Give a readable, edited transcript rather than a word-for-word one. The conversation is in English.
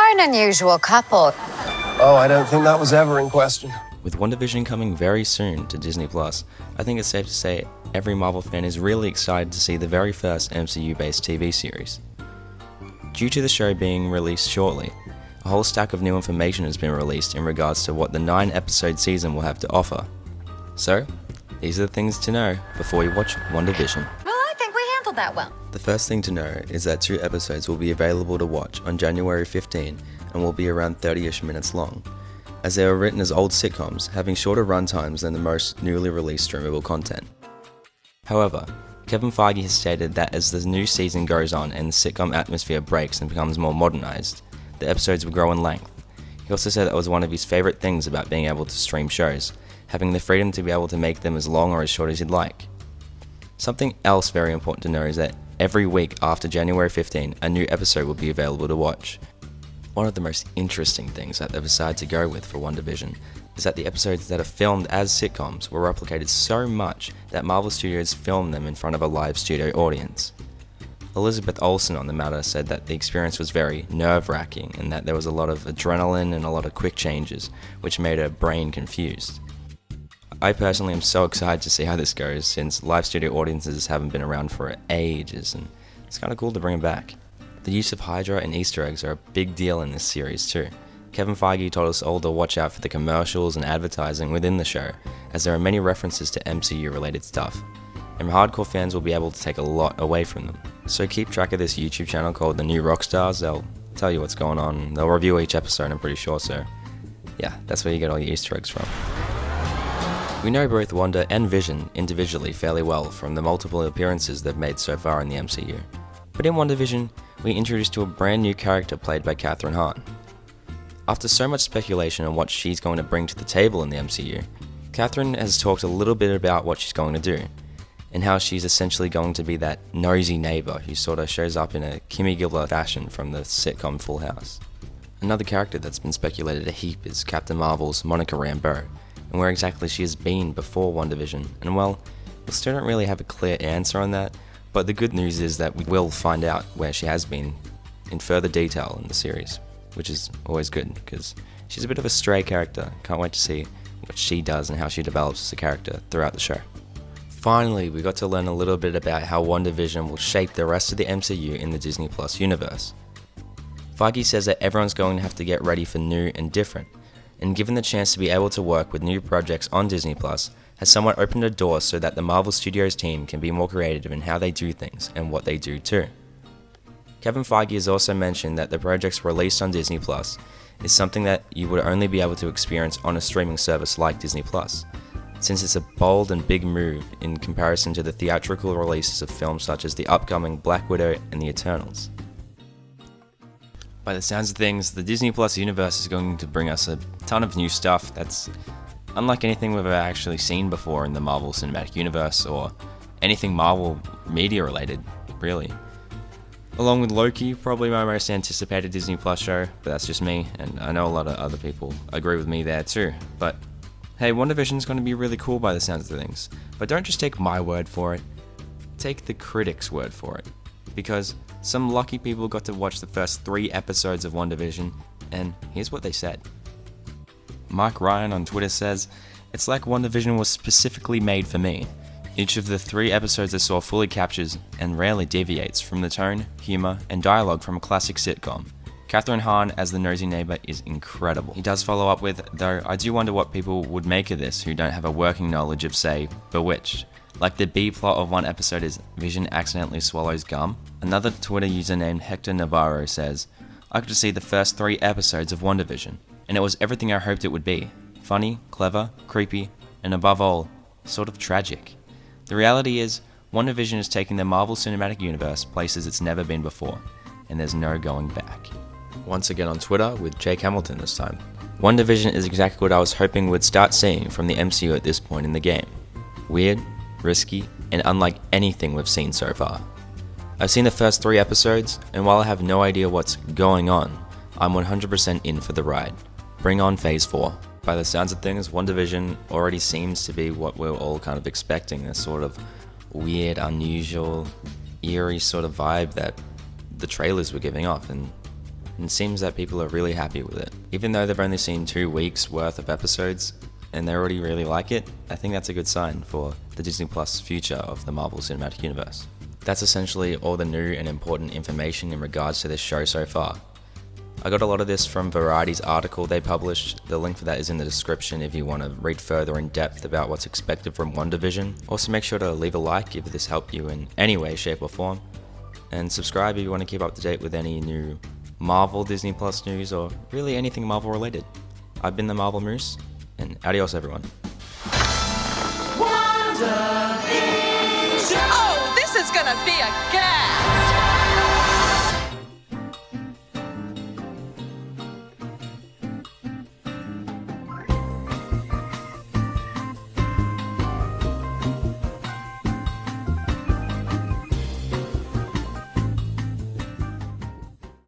are an unusual couple. Oh, I don't think that was ever in question. With WandaVision coming very soon to Disney+, I think it's safe to say every Marvel fan is really excited to see the very first MCU-based TV series. Due to the show being released shortly, a whole stack of new information has been released in regards to what the 9-episode season will have to offer. So, these are the things to know before you watch WandaVision. Well, I think we handled that well. The first thing to know is that 2 episodes will be available to watch on January 15 and will be around 30ish minutes long, as they were written as old sitcoms, having shorter runtimes than the most newly released streamable content. However, Kevin Feige has stated that as the new season goes on and the sitcom atmosphere breaks and becomes more modernized, the episodes will grow in length. He also said that was one of his favorite things about being able to stream shows, having the freedom to be able to make them as long or as short as you'd like. Something else very important to know is that every week after January 15, a new episode will be available to watch. One of the most interesting things that they've decided to go with for WandaVision is that the episodes that are filmed as sitcoms were replicated so much that Marvel Studios filmed them in front of a live studio audience. Elizabeth Olsen on the matter said that the experience was very nerve-wracking and that there was a lot of adrenaline and a lot of quick changes, which made her brain confused. I personally am so excited to see how this goes, since live studio audiences haven't been around for ages, and it's kind of cool to bring them back. The use of Hydra and Easter eggs are a big deal in this series too. Kevin Feige told us all to watch out for the commercials and advertising within the show, as there are many references to MCU related stuff, and hardcore fans will be able to take a lot away from them. So keep track of this YouTube channel called The New Rockstars. They'll tell you what's going on, they'll review each episode, I'm pretty sure, so yeah, that's where you get all your Easter eggs from. We know both Wanda and Vision individually fairly well from the multiple appearances they've made so far in the MCU. But in WandaVision, we're introduced to a brand new character played by Kathryn Hahn. After so much speculation on what she's going to bring to the table in the MCU, Kathryn has talked a little bit about what she's going to do, and how she's essentially going to be that nosy neighbour who sort of shows up in a Kimmy Gibbler fashion from the sitcom Full House. Another character that's been speculated a heap is Captain Marvel's Monica Rambeau, and where exactly she has been before WandaVision, and well, we still don't really have a clear answer on that, but the good news is that we will find out where she has been in further detail in the series, which is always good, because she's a bit of a stray character. Can't wait to see what she does and how she develops as a character throughout the show. Finally, we got to learn a little bit about how WandaVision will shape the rest of the MCU in the Disney Plus universe. Feige says that everyone's going to have to get ready for new and different, and given the chance to be able to work with new projects on Disney Plus has somewhat opened a door so that the Marvel Studios team can be more creative in how they do things and what they do too. Kevin Feige has also mentioned that the projects released on Disney Plus is something that you would only be able to experience on a streaming service like Disney Plus, since it's a bold and big move in comparison to the theatrical releases of films such as the upcoming Black Widow and the Eternals. By the sounds of things, the Disney Plus universe is going to bring us a ton of new stuff that's unlike anything we've ever actually seen before in the Marvel Cinematic Universe, or anything Marvel media related, really. Along with Loki, probably my most anticipated Disney Plus show, but that's just me, and I know a lot of other people agree with me there too. But hey, WandaVision's going to be really cool by the sounds of things, but don't just take my word for it, take the critics' word for it, because some lucky people got to watch the first 3 episodes of WandaVision, and here's what they said. Mike Ryan on Twitter says, "It's like WandaVision was specifically made for me. Each of the 3 episodes I saw fully captures and rarely deviates from the tone, humour, and dialogue from a classic sitcom. Kathryn Hahn as the nosy neighbour is incredible." He does follow up with, "Though I do wonder what people would make of this who don't have a working knowledge of, say, Bewitched. Like the B plot of one episode is Vision accidentally swallows gum." Another Twitter user named Hector Navarro says, "I got to see the first 3 episodes of WandaVision, and it was everything I hoped it would be. Funny, clever, creepy, and above all, sort of tragic. The reality is, WandaVision is taking the Marvel Cinematic Universe places it's never been before, and there's no going back." Once again on Twitter with Jake Hamilton this time. "WandaVision is exactly what I was hoping we'd start seeing from the MCU at this point in the game. Weird, risky, and unlike anything we've seen so far. I've seen the first 3 episodes, and while I have no idea what's going on, I'm 100% in for the ride. Bring on Phase 4. By the sounds of things, WandaVision already seems to be what we're all kind of expecting, this sort of weird, unusual, eerie sort of vibe that the trailers were giving off, and and it seems that people are really happy with it. Even though they've only seen 2 weeks worth of episodes, and they already really like it, I think that's a good sign for the Disney Plus future of the Marvel Cinematic Universe. That's essentially all the new and important information in regards to this show so far. I got a lot of this from Variety's article they published. The link for that is in the description if you want to read further in depth about what's expected from WandaVision. Also make sure to leave a like if this helped you in any way, shape or form. And subscribe if you want to keep up to date with any new Marvel Disney Plus news or really anything Marvel related. I've been the Marvel Moose, and adios everyone. Oh, this is gonna be a gas!